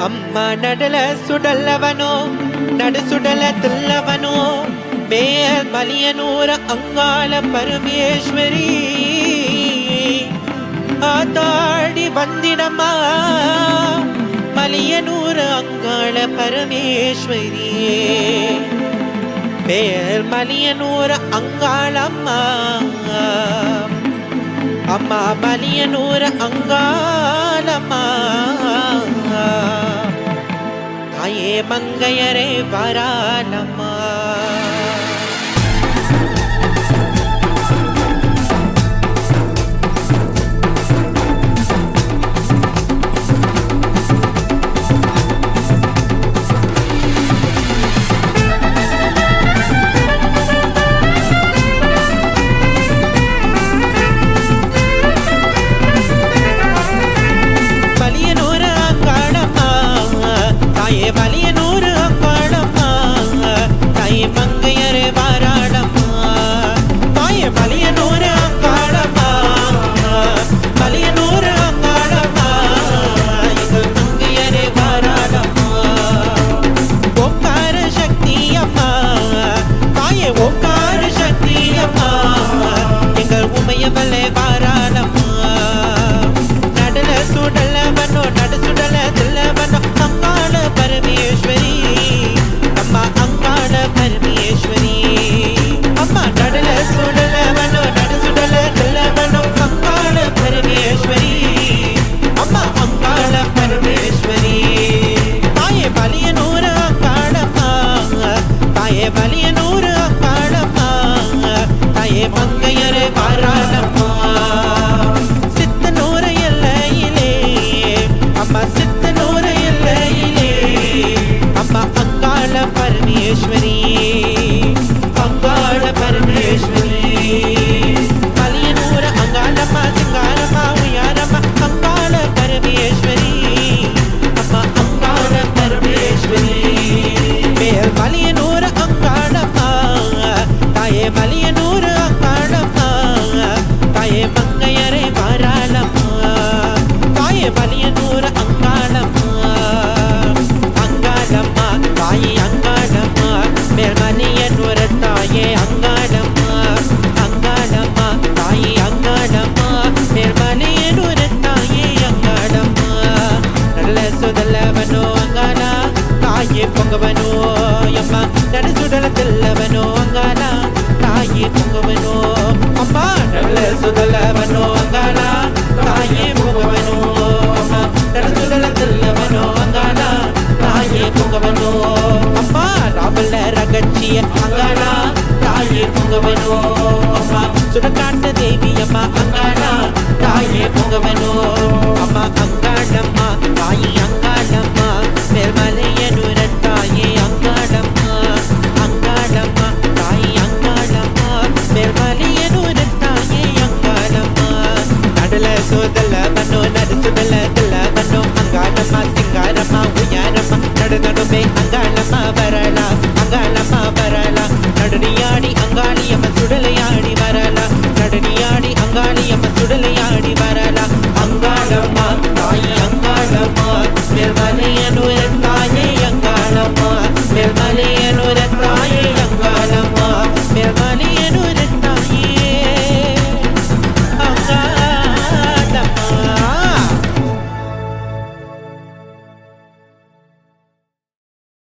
ಅಮ್ಮ ನಡಲ ಸುಡಲ್ಲವನೋ ನಡು ಸುಡಲ ತಿಲ್ಲವನೋ ಮೇಲ್ ಮಲಿಯನೂರ ಅಂಗಾಳ ಪರಮೇಶ್ವರಿ ಆತಾಡಿ ಬಂದಿಡಮ್ಮ ಮಲಿಯನೂರ ಅಂಗಾಳ ಪರಮೇಶ್ವರಿ ಮೇಲ್ ಮಲಿಯನೂರ ಅಂಗಾಳಮ್ಮ ಅಮ್ಮ ಮಲಿಯನೂರ ಅಂಗಾಳಮ್ಮ தாயே மங்கையரே வராலம்மா. பொங்கவனோ அம்மா நடு சுடல தில்லவனோ அங்கால தாயே பொங்கவனோ அம்மா நல்ல சுடலவனோ அங்கால தாயே பொங்கவனோ அம்மா நடு சுடல தில்லவனோ அங்கால தாயே பொங்கவனோ அம்மா ராவல ரகச்சிய அங்கால தாயே பொங்கவனோ அம்மா சுடக்காட்டு தேவி அம்மா அங்கால